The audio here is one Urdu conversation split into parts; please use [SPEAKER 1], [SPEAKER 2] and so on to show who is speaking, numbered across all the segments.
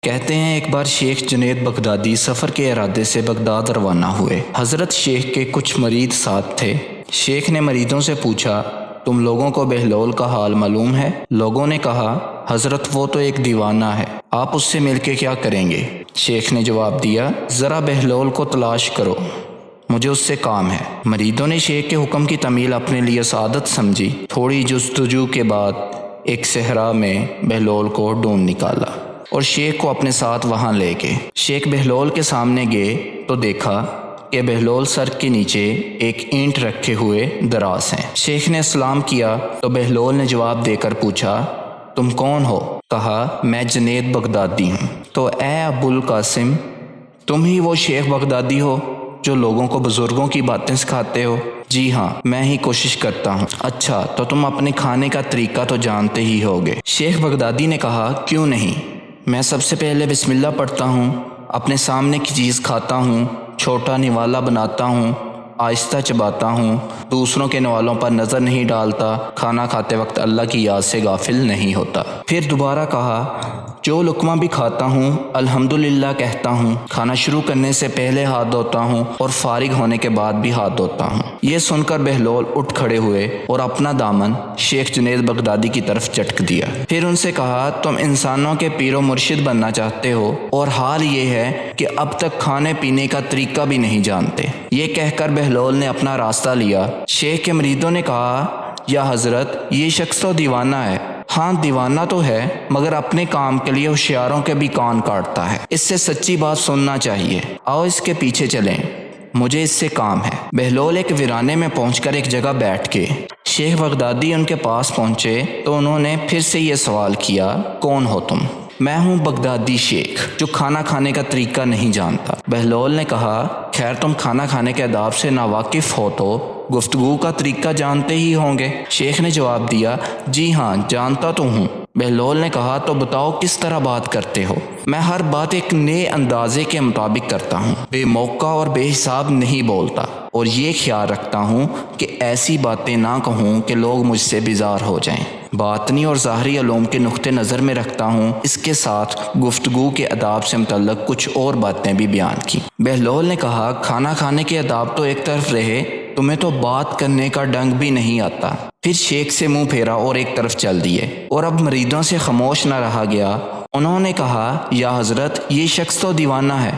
[SPEAKER 1] کہتے ہیں ایک بار شیخ جنید بغدادی سفر کے ارادے سے بغداد روانہ ہوئے۔ حضرت شیخ کے کچھ مرید ساتھ تھے۔ شیخ نے مریدوں سے پوچھا، تم لوگوں کو بہلول کا حال معلوم ہے؟ لوگوں نے کہا، حضرت وہ تو ایک دیوانہ ہے، آپ اس سے مل کے کیا کریں گے؟ شیخ نے جواب دیا، ذرا بہلول کو تلاش کرو، مجھے اس سے کام ہے۔ مریدوں نے شیخ کے حکم کی تعمیل اپنے لیے سعادت سمجھی۔ تھوڑی جستجو کے بعد ایک صحرا میں بہلول کو ڈھونڈ نکالا اور شیخ کو اپنے ساتھ وہاں لے گئے۔ شیخ بہلول کے سامنے گئے تو دیکھا کہ بہلول سر کے نیچے ایک اینٹ رکھے ہوئے دراز ہیں۔ شیخ نے سلام کیا تو بہلول نے جواب دے کر پوچھا، تم کون ہو؟ کہا، میں جنید بغدادی ہوں۔ تو اے ابو القاسم، تم ہی وہ شیخ بغدادی ہو جو لوگوں کو بزرگوں کی باتیں سکھاتے ہو؟ جی ہاں، میں ہی کوشش کرتا ہوں۔ اچھا، تو تم اپنے کھانے کا طریقہ تو جانتے ہی ہوگے۔ شیخ بغدادی نے کہا، کیوں نہیں، میں سب سے پہلے بسم اللہ پڑھتا ہوں، اپنے سامنے کی چیز کھاتا ہوں، چھوٹا نوالا بناتا ہوں، آہستہ چباتا ہوں، دوسروں کے نوالوں پر نظر نہیں ڈالتا، کھانا کھاتے وقت اللہ کی یاد سے غافل نہیں ہوتا۔ پھر دوبارہ کہا، جو لقمہ بھی کھاتا ہوں الحمدللہ کہتا ہوں، کھانا شروع کرنے سے پہلے ہاتھ دھوتا ہوں اور فارغ ہونے کے بعد بھی ہاتھ دھوتا ہوں۔ یہ سن کر بہلول اٹھ کھڑے ہوئے اور اپنا دامن شیخ جنید بغدادی کی طرف چٹک دیا۔ پھر ان سے کہا، تم انسانوں کے پیر و مرشد بننا چاہتے ہو اور حال یہ ہے کہ اب تک کھانے پینے کا طریقہ بھی نہیں جانتے۔ یہ کہہ کر بہلول نے اپنا راستہ لیا۔ شیخ کے مریدوں نے کہا، یا حضرت، یہ شخص تو دیوانہ ہے۔ ہاں، دیوانہ تو ہے، مگر اپنے کام کے لیے ہوشیاروں کے بھی کان کاٹتا ہے، اس سے سچی بات سننا چاہیے، آؤ اس کے پیچھے چلیں، مجھے اس سے کام ہے۔ بہلول ایک ویرانے میں پہنچ کر ایک جگہ بیٹھ گئے۔ شیخ بغدادی ان کے پاس پہنچے تو انہوں نے پھر سے یہ سوال کیا، کون ہو تم؟ میں ہوں بغدادی شیخ جو کھانا کھانے کا طریقہ نہیں جانتا۔ بہلول نے کہا، خیر تم کھانا کھانے کے آداب سے ناواقف ہو تو گفتگو کا طریقہ جانتے ہی ہوں گے۔ شیخ نے جواب دیا، جی ہاں، جانتا تو ہوں۔ بہلول نے کہا، تو بتاؤ کس طرح بات کرتے ہو؟ میں ہر بات ایک نئے اندازے کے مطابق کرتا ہوں، بے موقع اور بے حساب نہیں بولتا، اور یہ خیال رکھتا ہوں کہ ایسی باتیں نہ کہوں کہ لوگ مجھ سے بیزار ہو جائیں۔ باطنی اور ظاہری علوم کے نقطۂ نظر میں رکھتا ہوں، اس کے ساتھ گفتگو کے آداب سے متعلق کچھ اور باتیں بھی بیان کی۔ بہلول نے کہا، کھانا کھانے کے آداب تو ایک طرف رہے، تمہیں تو بات کرنے کا ڈنگ بھی نہیں آتا۔ پھر شیخ سے منہ پھیرا اور ایک طرف چل دیے، اور اب مریدوں سے خاموش نہ رہا گیا۔ انہوں نے کہا، یا حضرت، یہ شخص تو دیوانہ ہے،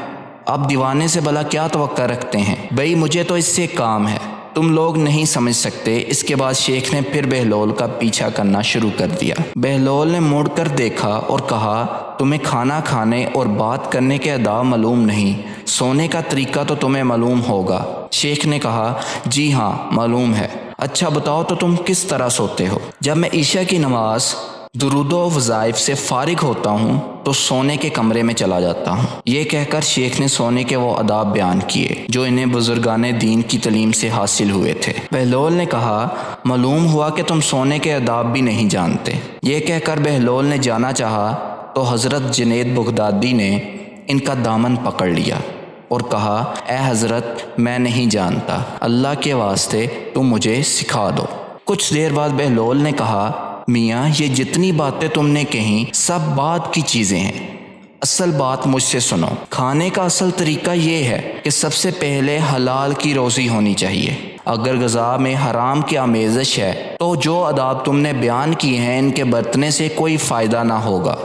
[SPEAKER 1] آپ دیوانے سے بھلا کیا توقع رکھتے ہیں؟ بھئی مجھے تو اس سے کام ہے، تم لوگ نہیں سمجھ سکتے۔ اس کے بعد شیخ نے پھر بہلول کا پیچھا کرنا شروع کر دیا۔ بہلول نے مڑ کر دیکھا اور کہا، تمہیں کھانا کھانے اور بات کرنے کے آداب معلوم نہیں، سونے کا طریقہ تو تمہیں معلوم ہوگا۔ شیخ نے کہا، جی ہاں، معلوم ہے۔ اچھا بتاؤ تو تم کس طرح سوتے ہو؟ جب میں عشاء کی نماز، درود و وظائف سے فارغ ہوتا ہوں تو سونے کے کمرے میں چلا جاتا ہوں۔ یہ کہہ کر شیخ نے سونے کے وہ آداب بیان کیے جو انہیں بزرگان دین کی تعلیم سے حاصل ہوئے تھے۔ بہلول نے کہا، معلوم ہوا کہ تم سونے کے آداب بھی نہیں جانتے۔ یہ کہہ کر بہلول نے جانا چاہا تو حضرت جنید بغدادی نے ان کا دامن پکڑ لیا اور کہا، اے حضرت، میں نہیں جانتا، اللہ کے واسطے تم مجھے سکھا دو۔ کچھ دیر بعد بہلول نے کہا، میاں، یہ جتنی باتیں تم نے کہیں سب بات کی چیزیں ہیں، اصل بات مجھ سے سنو۔ کھانے کا اصل طریقہ یہ ہے کہ سب سے پہلے حلال کی روزی ہونی چاہیے۔ اگر غذا میں حرام کی آمیزش ہے تو جو آداب تم نے بیان کیے ہیں ان کے برتنے سے کوئی فائدہ نہ ہوگا،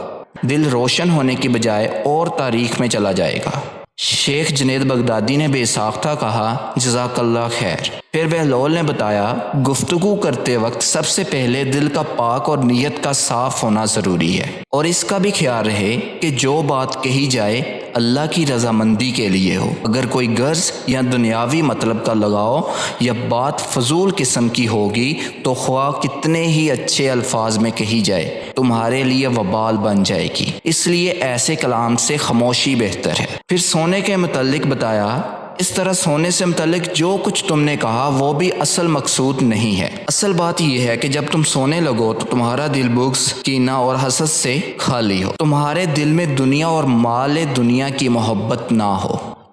[SPEAKER 1] دل روشن ہونے کی بجائے اور تاریخ میں چلا جائے گا۔ شیخ جنید بغدادی نے بے ساختہ کہا، جزاک اللہ خیر۔ پھر بہلول نے بتایا، گفتگو کرتے وقت سب سے پہلے دل کا پاک اور نیت کا صاف ہونا ضروری ہے، اور اس کا بھی خیال رہے کہ جو بات کہی جائے اللہ کی رضامندی کے لیے ہو۔ اگر کوئی غرض یا دنیاوی مطلب کا لگاؤ یا بات فضول قسم کی ہوگی تو خواہ کتنے ہی اچھے الفاظ میں کہی جائے تمہارے لیے وبال بن جائے گی، اس لیے ایسے کلام سے خاموشی بہتر ہے۔ پھر سونے کے متعلق بتایا، اس طرح سونے سے متعلق جو کچھ تم نے کہا وہ بھی اصل مقصود نہیں ہے۔ اصل بات یہ ہے کہ جب تم سونے لگو تو تمہارا دل بغض، کینہ اور حسد سے خالی ہو، تمہارے دل میں دنیا اور مال دنیا کی محبت نہ ہو،